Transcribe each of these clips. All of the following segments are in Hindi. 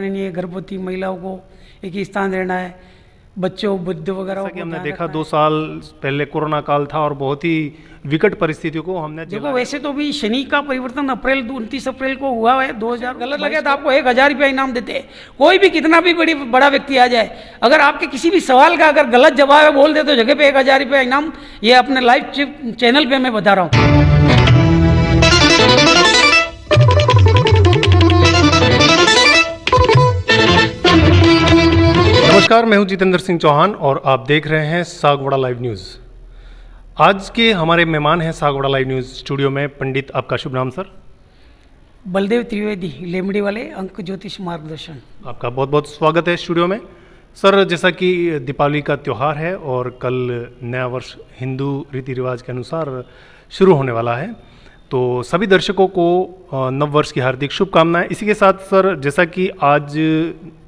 जलाने नहीं है, गर्भवती महिलाओं को एक ही स्थान रहना है, बच्चों बुद्ध वगैरह को हमने देखा 2 साल पहले कोरोना काल था और बहुत ही विकट परिस्थितियों को हमने देखो। वैसे तो भी शनि का परिवर्तन 29 अप्रैल को हुआ है 2000। गलत लगे तो आपको 1000 रुपया इनाम देते हैं। कोई भी कितना भी बड़ा व्यक्ति आ जाए, अगर आपके किसी भी सवाल का अगर गलत जवाब बोल दे तो जगह पे 1000 रुपया इनाम। ये अपने लाइव चैनल पे मैं बता रहा हूँ। नमस्कार, मैं हूं जितेंद्र सिंह चौहान और आप देख रहे हैं सागवाड़ा लाइव न्यूज़। आज के हमारे मेहमान हैं सागवाड़ा लाइव न्यूज़ स्टूडियो में पंडित। आपका शुभ नाम सर? बलदेव त्रिवेदी, लेमड़ी वाले अंक ज्योतिष मार्गदर्शन। आपका बहुत बहुत स्वागत है स्टूडियो में सर। जैसा कि दीपावली का त्यौहार है और कल नया वर्ष हिंदू रीति रिवाज के अनुसार शुरू होने वाला है, तो सभी दर्शकों को नव वर्ष की हार्दिक शुभकामनाएं। इसी के साथ सर, जैसा कि आज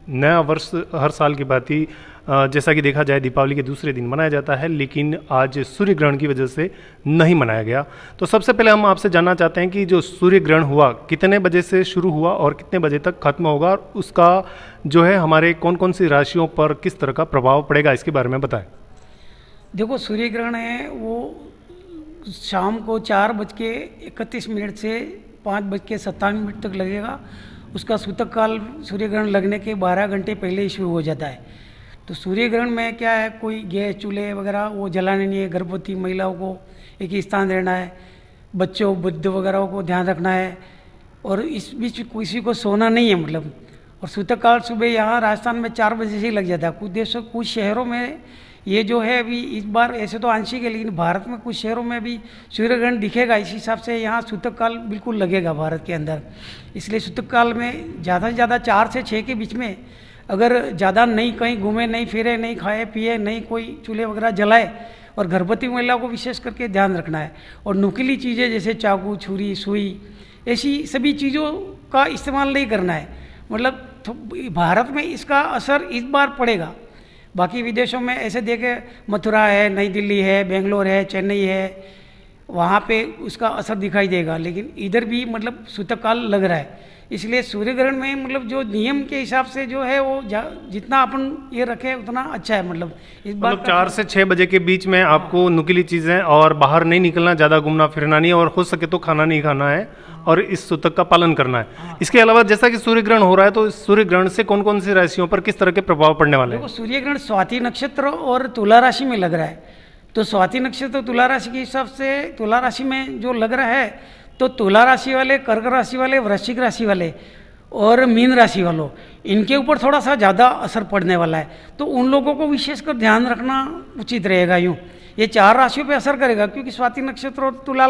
नया वर्ष हर साल की भांति जैसा कि देखा जाए दीपावली के दूसरे दिन मनाया जाता है, लेकिन आज सूर्य ग्रहण की वजह से नहीं मनाया गया। तो सबसे पहले हम आपसे जानना चाहते हैं कि जो सूर्य ग्रहण हुआ कितने बजे से शुरू हुआ और कितने बजे तक खत्म होगा, और उसका जो है हमारे कौन कौन सी राशियों पर किस तरह का प्रभाव पड़ेगा, इसके बारे में बताएं। देखो, सूर्य ग्रहण है वो शाम को 4:31 से 5:57 तक लगेगा। उसका सूतक काल सूर्य ग्रहण लगने के 12 घंटे पहले ही शुरू हो जाता है। तो सूर्य ग्रहण में क्या है, कोई गैस चूल्हे वगैरह वो जलाने नहीं है, गर्भवती महिलाओं को एक ही स्थान रहना है, बच्चों बुद्ध वगैरह को ध्यान रखना है, और इस बीच किसी को सोना नहीं है मतलब। और सूतक काल सुबह यहाँ राजस्थान में 4 बजे से ही लग जाता है। कुछ देशों कुछ शहरों में ये जो है अभी इस बार ऐसे तो आंशिक है, लेकिन भारत में कुछ शहरों में भी सूर्य ग्रहण दिखेगा। इस हिसाब से यहाँ सूतक काल बिल्कुल लगेगा भारत के अंदर। इसलिए सूतक काल में ज़्यादा से ज़्यादा 4 से 6 के बीच में अगर ज़्यादा नहीं कहीं घूमे, नहीं फिरे, नहीं खाए पिए, नहीं कोई चूल्हे वगैरह जलाए, और गर्भवती महिला को विशेष करके ध्यान रखना है। और नुकीली चीज़ें जैसे चाकू, छुरी, सुई, ऐसी सभी चीज़ों का इस्तेमाल नहीं करना है। मतलब भारत में इसका असर इस बार पड़ेगा। बाकी विदेशों में ऐसे देखे, मथुरा है, नई दिल्ली है, बेंगलोर है, चेन्नई है, वहाँ पे उसका असर दिखाई देगा, लेकिन इधर भी मतलब सूतक काल लग रहा है। इसलिए सूर्य ग्रहण में मतलब जो नियम के हिसाब से जो है वो जितना अपन ये रखे उतना अच्छा है। मतलब इस बार 4 से 6 बजे के बीच में आपको नुकीली चीज़ें और बाहर नहीं निकलना, ज़्यादा घूमना फिरना नहीं, और हो सके तो खाना नहीं खाना है और इस सूतक का पालन करना है। इसके अलावा जैसा कि सूर्य ग्रहण हो रहा है, तो इस सूर्य ग्रहण से कौन कौन सी राशियों पर किस तरह के प्रभाव पड़ने वाले हैं? सूर्य ग्रहण स्वाति नक्षत्र और तुला राशि में लग रहा है। तो स्वाति नक्षत्र तुला राशि के हिसाब से तुला राशि में जो लग रहा है, तो तुला राशि वाले, कर्क राशि वाले, वृश्चिक राशि वाले और मीन राशि वालों, इनके ऊपर थोड़ा सा ज़्यादा असर पड़ने वाला है। तो उन लोगों को विशेषकर ध्यान रखना उचित रहेगा। यूँ ये 4 राशियों पे असर करेगा, क्योंकि स्वाति नक्षत्र और तुला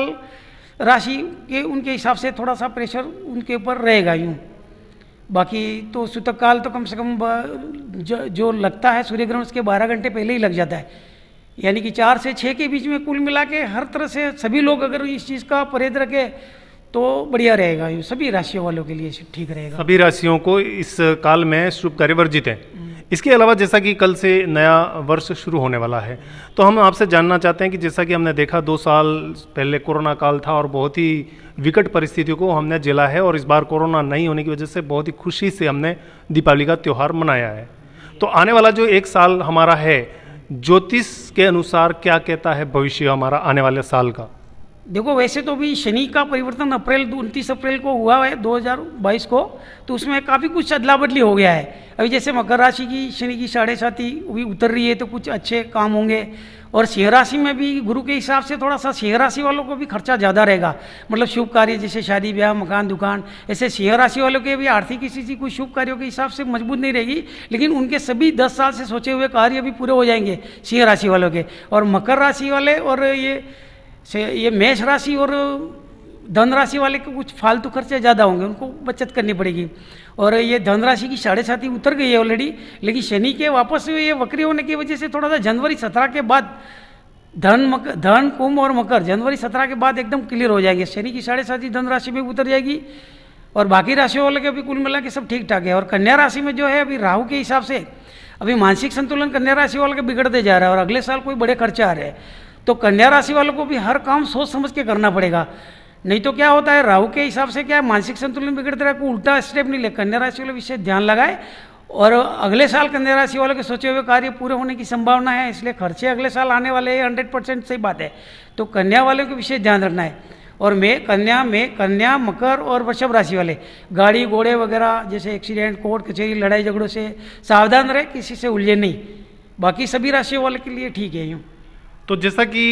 राशि के उनके हिसाब से थोड़ा सा प्रेशर उनके ऊपर रहेगा। यूँ बाकी तो सूतक काल तो कम से कम जो लगता है सूर्य ग्रहण उसके 12 घंटे पहले ही लग जाता है। यानी कि 4 से 6 के बीच में कुल मिला के हर तरह से सभी लोग अगर इस चीज़ का परहेज रखें तो बढ़िया रहेगा। ये सभी राशियों वालों के लिए ठीक रहेगा। सभी राशियों को इस काल में शुभ कार्य वर्जित है। इसके अलावा जैसा कि कल से नया वर्ष शुरू होने वाला है, तो हम आपसे जानना चाहते हैं कि जैसा कि हमने देखा 2 साल पहले कोरोना काल था और बहुत ही विकट परिस्थितियों को हमने झेला है, और इस बार कोरोना नहीं होने की वजह से बहुत ही खुशी से हमने दीपावली का त्यौहार मनाया है। तो आने वाला जो 1 साल हमारा है, ज्योतिष के अनुसार क्या कहता है भविष्य हमारा आने वाले साल का? देखो, वैसे तो भी शनि का परिवर्तन 29 अप्रैल को हुआ है 2022 को, तो उसमें काफ़ी कुछ अदला बदली हो गया है। अभी जैसे मकर राशि की शनि की 7.5 भी उतर रही है, तो कुछ अच्छे काम होंगे। और सिंह राशि में भी गुरु के हिसाब से थोड़ा सा सिंह राशि वालों को भी खर्चा ज़्यादा रहेगा। मतलब शुभ कार्य जैसे शादी ब्याह, मकान, दुकान, ऐसे सिंह राशि वालों के भी आर्थिक स्थिति कुछ शुभ कार्यों के हिसाब से मजबूत नहीं रहेगी, लेकिन उनके सभी 10 साल से सोचे हुए कार्य भी पूरे हो जाएंगे सिंह राशि वालों के। और मकर राशि वाले और ये मेष राशि और धन राशि वाले के कुछ फालतू खर्चे ज़्यादा होंगे, उनको बचत करनी पड़ेगी। और ये धन राशि की 7.5 उतर गई है ऑलरेडी, लेकिन शनि के वापस ये वक्री होने की वजह से थोड़ा सा जनवरी 17 के बाद धन, कुंभ और मकर जनवरी 17 के बाद एकदम क्लियर हो जाएंगे। शनि की 7.5 धन राशि में उतर जाएगी, और बाकी राशियों वाले के भी कुल मिला के सब ठीक ठाक है। और कन्या राशि में जो है अभी राहु के हिसाब से अभी मानसिक संतुलन कन्या राशि वालों के बिगड़ते जा रहा है, और अगले साल कोई बड़े खर्चे आ रहे हैं। तो कन्या राशि वालों को भी हर काम सोच समझ के करना पड़ेगा। नहीं तो क्या होता है, राहु के हिसाब से क्या है, मानसिक संतुलन बिगड़ता है, कोई उल्टा स्टेप नहीं ले। कन्या राशि वाले विषय ध्यान लगाए और अगले साल कन्या राशि वालों के सोचे हुए कार्य पूरे होने की संभावना है, इसलिए खर्चे अगले साल आने वाले हैं 100%, सही बात है। तो कन्या वालों के विषय ध्यान रखना है। और कन्या, मकर और वृषभ राशि वाले गाड़ी घोड़े वगैरह जैसे एक्सीडेंट, कोर्ट कचहरी, लड़ाई झगड़ों से सावधान रहे, किसी से उलझे नहीं। बाकी सभी राशियों वाले के लिए ठीक है यूँ। तो जैसा कि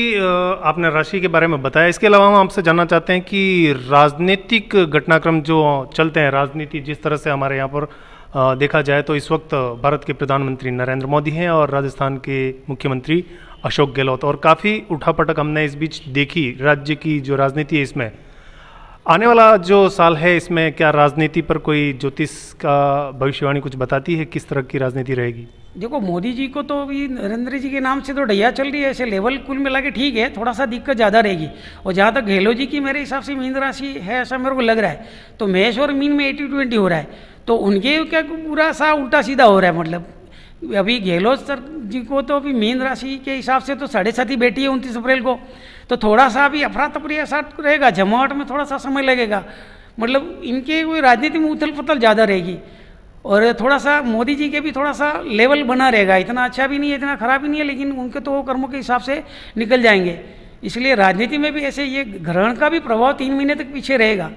आपने राशि के बारे में बताया, इसके अलावा हम आपसे जानना चाहते हैं कि राजनीतिक घटनाक्रम जो चलते हैं, राजनीति जिस तरह से हमारे यहाँ पर देखा जाए तो इस वक्त भारत के प्रधानमंत्री नरेंद्र मोदी हैं और राजस्थान के मुख्यमंत्री अशोक गहलोत, और काफ़ी उठापटक हमने इस बीच देखी राज्य की जो राजनीति है। इसमें आने वाला जो साल है, इसमें क्या राजनीति पर कोई ज्योतिष का भविष्यवाणी कुछ बताती है, किस तरह की राजनीति रहेगी? देखो, मोदी जी को तो अभी नरेंद्र जी के नाम से तो ढैया चल रही है, ऐसे लेवल कुल मिला के ठीक है, थोड़ा सा दिक्कत ज़्यादा रहेगी। और जहाँ तक गहलोत जी की मेरे हिसाब से मीन राशि है, ऐसा मेरे को लग रहा है, तो मेष और मीन में 80-20 हो रहा है, तो उनके क्या पूरा सा उल्टा सीधा हो रहा है। मतलब अभी गहलोत सर जी को तो अभी मीन राशि के हिसाब से तो 7.5 बैठी है 29 अप्रैल को, तो थोड़ा सा अभी अफरा तफरी ऐसा रहेगा, जमावट में थोड़ा सा समय लगेगा। मतलब इनके कोई राजनीति में उथल पुथल ज़्यादा रहेगी। और थोड़ा सा मोदी जी के भी थोड़ा सा लेवल बना रहेगा, इतना अच्छा भी नहीं है, इतना खराब भी नहीं है, लेकिन उनके तो कर्मों के हिसाब से निकल जाएंगे। इसलिए राजनीति में भी ऐसे ये ग्रहण का भी प्रभाव 3 महीने तक पीछे रहेगा,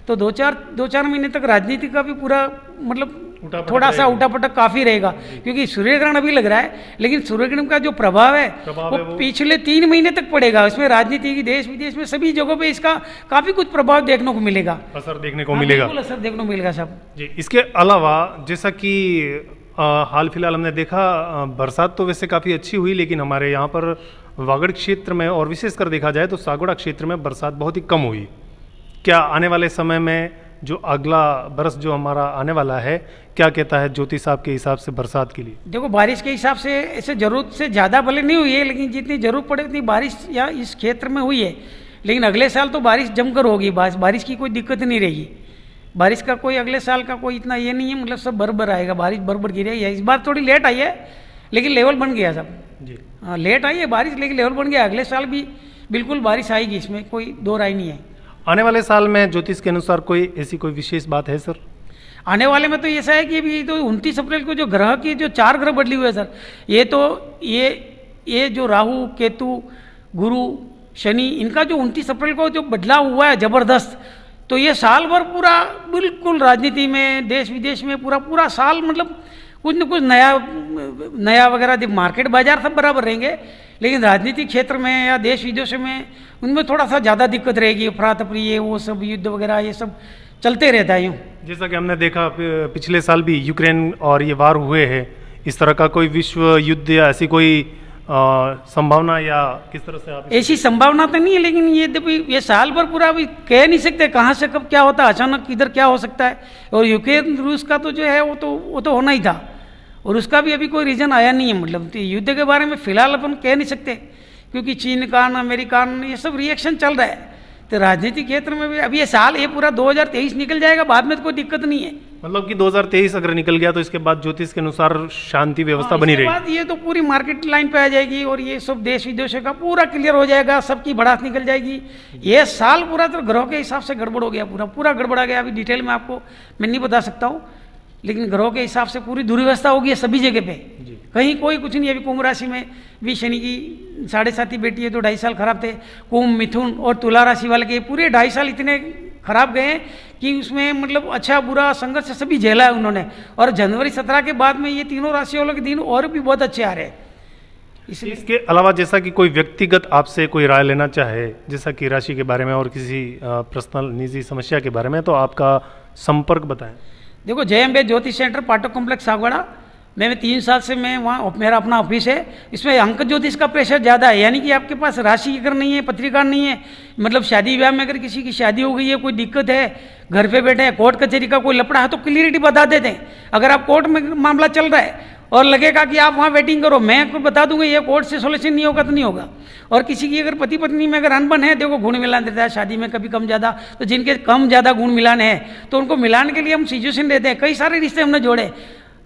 तो 2-4 महीने तक राजनीति का भी पूरा मतलब थोड़ा सा उठापटक काफ़ी रहेगा, क्योंकि सूर्य ग्रहण अभी लग रहा है, लेकिन सूर्य ग्रहण का जो प्रभाव है वो पिछले 3 महीने तक पड़ेगा। इसमें राजनीति की देश विदेश में सभी जगहों पे इसका काफ़ी कुछ प्रभाव देखने को मिलेगा, असर देखने को मिलेगा, बिल्कुल असर देखने को मिलेगा साहब जी। इसके अलावा जैसा कि हाल फिलहाल हमने देखा, बरसात तो वैसे काफ़ी अच्छी हुई, लेकिन हमारे यहाँ पर वागड़ क्षेत्र में और विशेषकर देखा जाए तो सागोड़ा क्षेत्र में बरसात बहुत ही कम हुई। क्या आने वाले समय में जो अगला बरस जो हमारा आने वाला है, क्या कहता है ज्योतिष साहब के हिसाब से बरसात के लिए? देखो, बारिश के हिसाब से ऐसे जरूरत से ज़्यादा भले नहीं हुई है, लेकिन जितनी जरूरत पड़े उतनी बारिश या इस क्षेत्र में हुई है। लेकिन अगले साल तो बारिश जमकर होगी, बारिश की कोई दिक्कत नहीं रहेगी। बारिश का कोई अगले साल का कोई इतना ये नहीं है, मतलब सब बरबर आएगा, बारिश बरबर गिरेगी। इस बार थोड़ी लेट आई है, लेकिन लेवल बन गया सब जी। हाँ, लेट आई है बारिश, लेकिन लेवल बन गया। अगले साल भी बिल्कुल बारिश आएगी, इसमें कोई दो राय नहीं है। आने वाले साल में ज्योतिष के अनुसार कोई ऐसी कोई विशेष बात है सर? आने वाले में तो ऐसा है कि अभी तो 29 अप्रैल को जो ग्रह की जो 4 ग्रह बदली हुए सर, ये तो ये जो राहु, केतु, गुरु, शनि, इनका जो 29 अप्रैल को जो बदलाव हुआ है जबरदस्त, तो ये साल भर पूरा बिल्कुल राजनीति में, देश विदेश में पूरा साल मतलब कुछ न कुछ नया वगैरह, मार्केट बाजार सब बराबर रहेंगे, लेकिन राजनीतिक क्षेत्र में या देश विदेशों में उनमें थोड़ा सा ज़्यादा दिक्कत रहेगी। अफरा तफरी, ये वो सब युद्ध वगैरह ये सब चलते रहता है यूँ। जैसा कि हमने देखा पिछले साल भी यूक्रेन और ये वार हुए हैं, इस तरह का कोई विश्व युद्ध या ऐसी कोई संभावना, या किस तरह से आप? ऐसी संभावना तो नहीं है, लेकिन ये साल भर पूरा अभी कह नहीं सकते कहाँ से कब क्या होता है, अचानक किधर क्या हो सकता है। और यूक्रेन रूस का तो जो है वो तो होना ही था, और उसका भी अभी कोई रीज़न आया नहीं है। मतलब युद्ध के बारे में फिलहाल अपन कह नहीं सकते, क्योंकि चीन का, अमेरिका ये सब रिएक्शन चल रहा है। तो राजनीतिक क्षेत्र में भी अभी ये साल, ये पूरा 2023 निकल जाएगा, बाद में तो कोई दिक्कत नहीं है। मतलब कि 2023 अगर निकल गया तो इसके बाद ज्योतिष के अनुसार शांति व्यवस्था बनी रहेगी। बाद ये तो पूरी मार्केट लाइन पे आ जाएगी, और ये सब देश विदेशों का पूरा क्लियर हो जाएगा, सबकी भड़ास निकल जाएगी। ये साल पूरा तो ग्रहों के हिसाब से गड़बड़ हो गया, पूरा गड़बड़ा गया। अभी डिटेल में आपको मैं नहीं बता सकता हूँ, लेकिन ग्रहों के हिसाब से पूरी दुर्व्यवस्था होगी सभी जगह पे, कहीं कोई कुछ नहीं। अभी कुंभ राशि में भी शनि की 7.5 बेटी है, तो 2.5 साल खराब थे। कुंभ, मिथुन और तुला राशि वाले के पूरे 2.5 साल इतने खराब गए कि उसमें मतलब अच्छा बुरा संघर्ष सभी झेला है उन्होंने। और जनवरी 17 के बाद में ये तीनों राशि वालों के दिन और भी बहुत अच्छे आ रहे हैं। इसके अलावा जैसा कि कोई व्यक्तिगत आपसे कोई राय लेना चाहे, जैसा कि राशि के बारे में और किसी पर्सनल निजी समस्या के बारे में, तो आपका संपर्क बताएं। देखो, जय अम्बे ज्योतिष सेंटर, पाटक कॉम्प्लेक्स, सागवाड़ा मैं 3 साल से मैं वहाँ, मेरा अपना ऑफिस है। इसमें अंक ज्योतिष का प्रेशर ज़्यादा है, यानी कि आपके पास राशि अगर नहीं है, पत्रिका नहीं है, मतलब शादी ब्याह में अगर किसी की शादी हो गई है, कोई दिक्कत है, घर पे बैठे हैं, कोर्ट कचहरी का कोई लफड़ा है, तो क्लियरिटी बता देते हैं। अगर आप कोर्ट में मामला चल रहा है और लगेगा कि आप वहाँ वेटिंग करो, मैं कुछ बता दूंगा ये कोर्ट से सोल्यूशन नहीं होगा तो नहीं होगा। और किसी की अगर पति पत्नी में अगर अनबन है, देखो गुण मिलान देता है शादी में कभी कम ज़्यादा, तो जिनके कम ज़्यादा गुण मिलान है तो उनको मिलाने के लिए हम सिचुएशन देते हैं। कई सारे रिश्ते हमने जोड़े,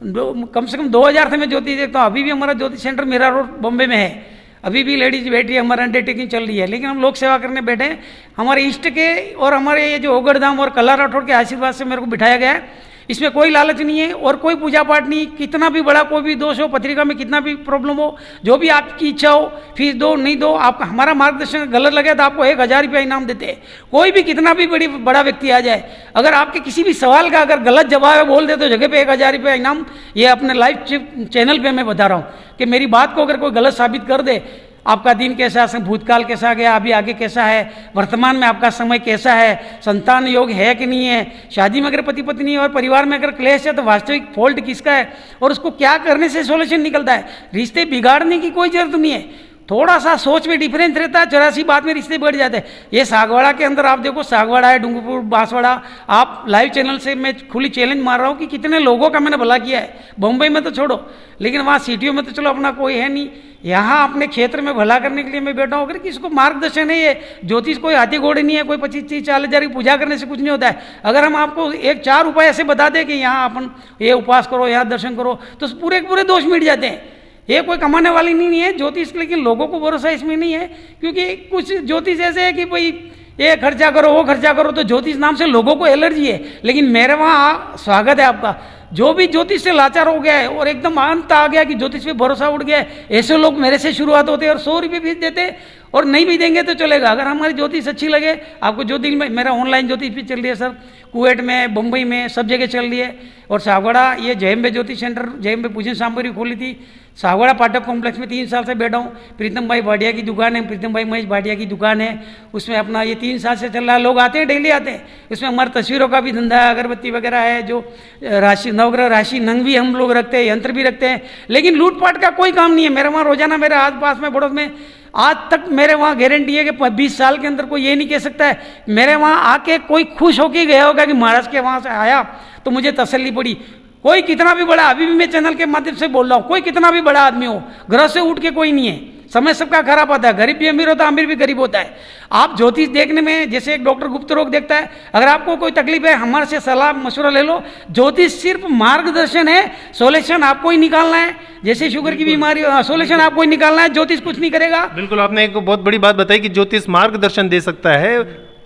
कम से कम 2000 से मैं ज्योतिष देखता हूँ। अभी भी हमारा ज्योतिष सेंटर मीरा रोड बॉम्बे में है। अभी भी लेडीज बैठी है, हमारी अंडरटेकिंग चल रही है, लेकिन हम लोक सेवा करने बैठे हैं। हमारे इष्ट के और हमारे ये जो ओगड़धाम और कल्ला राठौड़ के आशीर्वाद से मेरे को बिठाया गया है। इसमें कोई लालच नहीं है और कोई पूजा पाठ नहीं। कितना भी बड़ा कोई भी दोष हो, पत्रिका में कितना भी प्रॉब्लम हो, जो भी आपकी इच्छा हो, फीस दो नहीं दो, आपका हमारा मार्गदर्शन गलत लगे तो आपको 1000 रुपया इनाम देते हैं। कोई भी कितना भी बड़ा व्यक्ति आ जाए, अगर आपके किसी भी सवाल का अगर गलत जवाब है बोल दे तो जगह पे 1000 रुपया इनाम। ये अपने लाइव चैनल पे मैं बता रहा हूँ कि मेरी बात को अगर कोई गलत साबित कर दे, आपका दिन कैसा है, भूतकाल कैसा गया, अभी आगे कैसा है, वर्तमान में आपका समय कैसा है, संतान योग है कि नहीं है, शादी में अगर पति पत्नी और परिवार में अगर क्लेश है तो वास्तविक फॉल्ट किसका है और उसको क्या करने से सॉल्यूशन निकलता है। रिश्ते बिगाड़ने की कोई जरूरत नहीं है, थोड़ा सा सोच में डिफरेंस रहता है, 84 बात में रिश्ते बढ़ जाते हैं। ये सागवाड़ा के अंदर आप देखो, सागवाड़ा है, डूंगरपुर, बांसवाड़ा, आप लाइव चैनल से मैं खुली चैलेंज मार रहा हूँ कि कितने लोगों का मैंने भला किया है। बम्बई में तो छोड़ो, लेकिन वहाँ सिटियों में तो चलो अपना कोई है नहीं, यहाँ अपने क्षेत्र में भला करने के लिए मैं बैठा हूँ। अगर किसको मार्गदर्शन है, ये ज्योतिष कोई हाथी घोड़े नहीं है, कोई 25-30-40 हज़ार की पूजा करने से कुछ नहीं होता है। अगर हम आपको 1-4 उपाय ऐसे बता दें कि यहाँ अपन ये उपास करो, यहाँ दर्शन करो, तो पूरे पूरे दोष मिट जाते हैं। ये कोई कमाने वाली नहीं है ज्योतिष, लेकिन लोगों को भरोसा इसमें नहीं है, क्योंकि कुछ ज्योतिष ऐसे है कि भाई ये खर्चा करो, वो खर्चा करो, तो ज्योतिष नाम से लोगों को एलर्जी है। लेकिन मेरे वहाँ स्वागत है आपका। जो भी ज्योतिष से लाचार हो गया है और एकदम अंत आ गया कि ज्योतिष पे भरोसा उठ गया है, ऐसे लोग मेरे से शुरुआत होते हैं और 100 रुपये फीस देते और नहीं भी देंगे तो चलेगा। अगर हमारी ज्योतिष अच्छी लगे आपको, ज्योतिष में मेरा ऑनलाइन ज्योतिष भी चल रही है सर, कुवैत में, बम्बई में, सब जगह चल रही है। और सागवाड़ा ये जयम्बे ज्योतिष सेंटर, जयम्बे पूजन सांबरी खोली थी, सागवाड़ा पाठक कॉम्प्लेक्स में 3 साल से बैठा हूँ। प्रीतम भाई भाटिया की दुकान है, प्रीतम भाई महेश भाटिया की दुकान है, उसमें अपना ये 3 साल से चल रहा है। लोग आते हैं, डेली आते हैं। उसमें हमारी तस्वीरों का भी धंधा है, अगरबत्ती वगैरह है, जो राशि नवग्रह राशि नंग भी हम लोग रखते हैं, यंत्र भी रखते हैं, लेकिन लूटपाट का कोई काम नहीं है। मेरे वहाँ रोजाना मेरे आस पास में बड़ोद में आज तक मेरे वहाँ गारंटी है कि 20 साल के अंदर कोई ये नहीं कह सकता है मेरे वहाँ आके कोई खुश होके गया होगा कि महाराज के वहाँ से आया तो मुझे तसल्ली पड़ी। कोई कितना भी बड़ा, अभी भी मैं चैनल के माध्यम से बोल रहा हूँ, कोई कितना भी बड़ा आदमी हो, घर से उठ के कोई नहीं है। समय सबका खराब आता है, गरीब भी अमीर होता है, अमीर भी गरीब होता है। आप ज्योतिष देखने में जैसे एक डॉक्टर गुप्त रोग देखता है, अगर आपको कोई तकलीफ है हमारे से सलाह मशवरा ले लो। ज्योतिष सिर्फ मार्गदर्शन है, सोल्यूशन आपको ही निकालना है। जैसे शुगर की बीमारी, सोल्यूशन आपको ही निकालना है, ज्योतिष कुछ नहीं करेगा। बिल्कुल, आपने एक बहुत बड़ी बात बताई कि ज्योतिष मार्गदर्शन दे सकता है,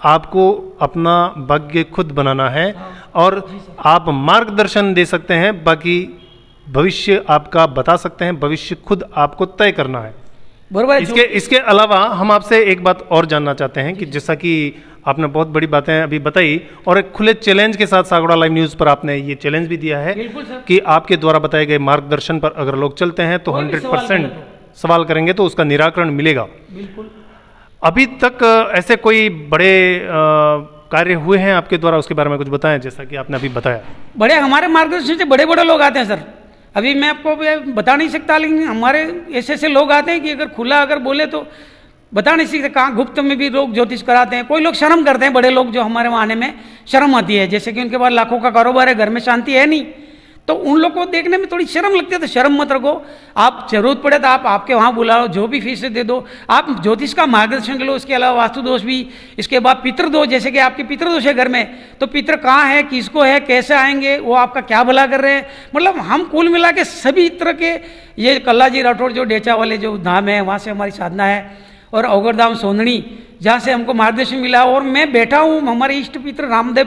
आपको अपना भाग्य खुद बनाना है और आप मार्गदर्शन दे सकते हैं, बाकी भविष्य आपका बता सकते हैं, भविष्य खुद आपको तय करना है। बराबर। इसके अलावा हम आपसे एक बात और जानना चाहते हैं कि जैसा कि आपने बहुत बड़ी बातें अभी बताई और एक खुले चैलेंज के साथ सागवाड़ा लाइव न्यूज़ पर आपने ये चैलेंज भी दिया है कि आपके द्वारा बताए गए मार्गदर्शन पर अगर लोग चलते हैं तो 100% सवाल करेंगे तो उसका निराकरण मिलेगा। बिल्कुल। अभी तक ऐसे कोई बड़े कार्य हुए हैं आपके द्वारा, उसके बारे में कुछ बताएं, जैसा कि आपने अभी बताया। बड़े हमारे मार्गदर्शन से बड़े बड़े लोग आते हैं सर, अभी मैं आपको बता नहीं सकता, लेकिन हमारे ऐसे ऐसे लोग आते हैं कि अगर खुला अगर बोले तो बता नहीं सकते। कहाँ गुप्त में भी लोग ज्योतिष कराते हैं। कोई लोग शर्म करते हैं, बड़े लोग जो हमारे वहाँ आने में शर्म आती है, जैसे कि उनके पास लाखों का कारोबार है, घर में शांति है नहीं, तो उन लोग को देखने में थोड़ी शर्म लगती है। तो शर्म मत रखो, आप जरूरत पड़े तो आप आपके वहाँ बुलाओ, जो भी फीस दे दो, आप ज्योतिष का मार्गदर्शन लो। इसके अलावा वास्तु दोष भी, इसके बाद पितृदोष, जैसे कि आपके पितृदोष है घर में, तो पितृ कहाँ है, किसको है, कैसे आएंगे, वो आपका क्या भला कर रहे हैं। मतलब हम कुल मिला के सभी तरह के, ये कल्ला जी राठौड़ जो डेचा वाले जो धाम है वहाँ से हमारी साधना है, और अवगरधाम सोंदणी जहाँ से हमको मार्गदर्शन मिला। और मैं बैठा हूँ, हमारे इष्ट पित्र रामदेव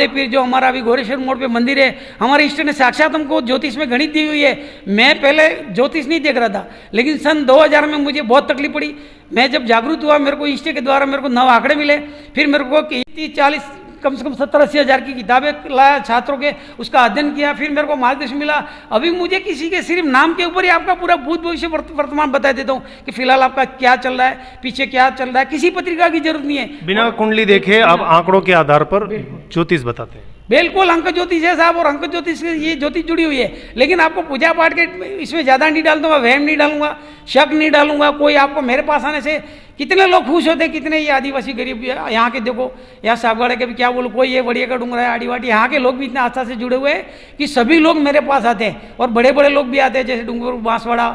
पीर जो हमारा अभी गोरेश्वर मोड़ पे मंदिर है, हमारे इष्ट ने साक्षात हमको ज्योतिष में गणित दी हुई है। मैं पहले ज्योतिष नहीं देख रहा था, लेकिन सन 2000 में मुझे बहुत तकलीफ पड़ी। मैं जब जागरूक हुआ, मेरे को इष्ट के द्वारा मेरे को 9 आंकड़े मिले, फिर मेरे को 30-40 कम से कम 70-80 हज़ार की किताबें लाया छात्रों के, उसका अध्ययन किया, फिर मेरे को मार्गदर्शन मिला। अभी मुझे किसी के सिर्फ नाम के ऊपर ही आपका पूरा भूत भविष्य वर्तमान बता देता हूँ कि फिलहाल आपका क्या चल रहा है, पीछे क्या चल रहा है। किसी पत्रिका की जरूरत नहीं है, बिना कुंडली देखे आप आंकड़ों के आधार पर ज्योतिष बताते हैं। बिल्कुल अंक ज्योतिष है साहब, और अंक ज्योतिष से ये ज्योतिष जुड़ी हुई है। लेकिन आपको पूजा पाठ के इसमें ज़्यादा नहीं डाल दूंगा, वहम नहीं डालूंगा, शक नहीं डालूंगा। कोई आपको मेरे पास आने से कितने लोग खुश होते हैं, कितने ये आदिवासी गरीब यहाँ के देखो, यहाँ सागवाड़ा के भी क्या बोलो, कोई ये बढ़िया का डूंगरा है, आदिवासी, यहाँ के लोग भी इतने आस्था से जुड़े हुए हैं कि सभी लोग मेरे पास आते हैं। और बड़े बड़े लोग भी आते हैं, जैसे डूंगर बांसवाड़ा,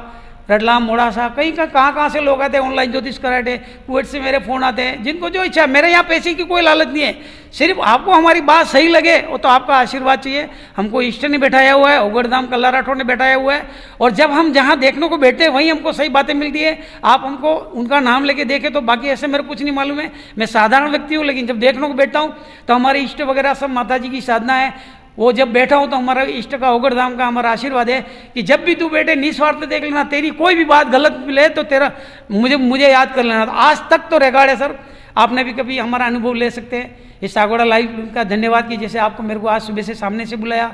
रडलाम, मोड़ासा, कहीं का कहाँ से लोग आते हैं ऑनलाइन ज्योतिष कराटे, कुवैत से मेरे फ़ोन आते हैं, जिनको जो इच्छा। मेरे यहाँ पैसे की कोई लालच नहीं है, सिर्फ आपको हमारी बात सही लगे वो तो आपका आशीर्वाद चाहिए। हमको इष्ट ने बैठाया हुआ है, उगड़धाम कल्ला राठौर ने बैठाया हुआ है, और जब हम जहाँ देखने को बैठे हैं वहीं हमको सही बातें मिलती है। आप हमको उनका नाम लेके देखें तो बाकी ऐसे मेरे कुछ नहीं मालूम है, मैं साधारण व्यक्ति हूँ, लेकिन जब देखने को बैठता हूँ तो हमारे इष्ट वगैरह सब माता जी की साधना है। वो जब बैठा हूँ तो हमारा इष्ट का उगड़धाम का हमारा आशीर्वाद है कि जब भी तू बैठे निस्वार्थ देख लेना, तेरी कोई भी बात गलत मिले तो तेरा मुझे याद कर लेना। आज तक तो रिकॉर्ड है सर, आपने भी कभी हमारा अनुभव ले सकते हैं। इस सागवाड़ा लाइव का धन्यवाद कि जैसे आपको मेरे को आज सुबह से सामने से बुलाया,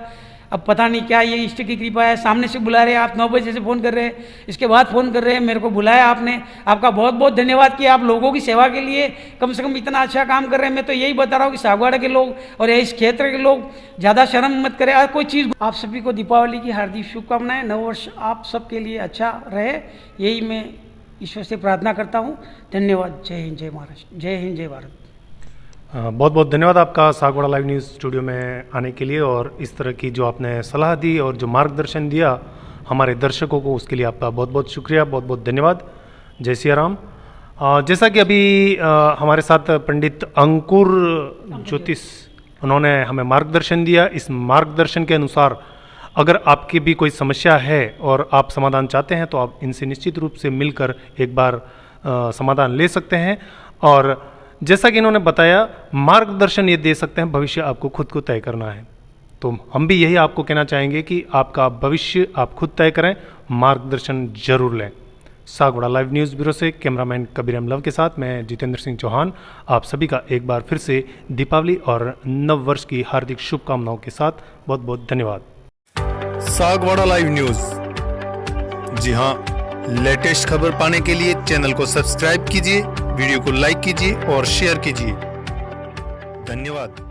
अब पता नहीं क्या ये इष्ट की कृपा है, सामने से बुला रहे हैं आप, 9 बजे से फ़ोन कर रहे हैं, इसके बाद फ़ोन कर रहे हैं, मेरे को बुलाया आपने, आपका बहुत बहुत धन्यवाद कि आप लोगों की सेवा के लिए कम से कम इतना अच्छा काम कर रहे हैं। मैं तो यही बता रहा हूँ कि सागवाड़ा के लोग और इस क्षेत्र के लोग ज़्यादा शर्म मत करें कोई चीज़। आप सभी को दीपावली की हार्दिक शुभकामनाएं, नव वर्ष आप सबके लिए अच्छा रहे, यही मैं ईश्वर से प्रार्थना करता हूँ। धन्यवाद। जय हिंद, जय महाराष्ट्र, जय हिंद, जय भारत। बहुत बहुत धन्यवाद आपका सागवाड़ा लाइव न्यूज़ स्टूडियो में आने के लिए, और इस तरह की जो आपने सलाह दी और जो मार्गदर्शन दिया हमारे दर्शकों को, उसके लिए आपका बहुत बहुत शुक्रिया, बहुत बहुत धन्यवाद। जय सिया राम। जैसा कि अभी हमारे साथ पंडित अंकुर ज्योतिष, उन्होंने हमें मार्गदर्शन दिया। इस मार्गदर्शन के अनुसार अगर आपकी भी कोई समस्या है और आप समाधान चाहते हैं तो आप इनसे निश्चित रूप से मिलकर एक बार समाधान ले सकते हैं। और जैसा कि इन्होंने बताया, मार्गदर्शन ये दे सकते हैं, भविष्य आपको खुद को तय करना है। तो हम भी यही आपको कहना चाहेंगे कि आपका भविष्य आप खुद तय करें, मार्गदर्शन जरूर लें। सागवाड़ा लाइव न्यूज़ ब्यूरो से कैमरामैन कबीर अमलव के साथ मैं जितेंद्र सिंह चौहान आप सभी का एक बार फिर से दीपावली और नव वर्ष की हार्दिक शुभकामनाओं के साथ बहुत बहुत धन्यवाद। सागवाड़ा लाइव न्यूज़, जी हाँ, लेटेस्ट खबर पाने के लिए चैनल को सब्सक्राइब कीजिए, वीडियो को लाइक कीजिए और शेयर कीजिए। धन्यवाद।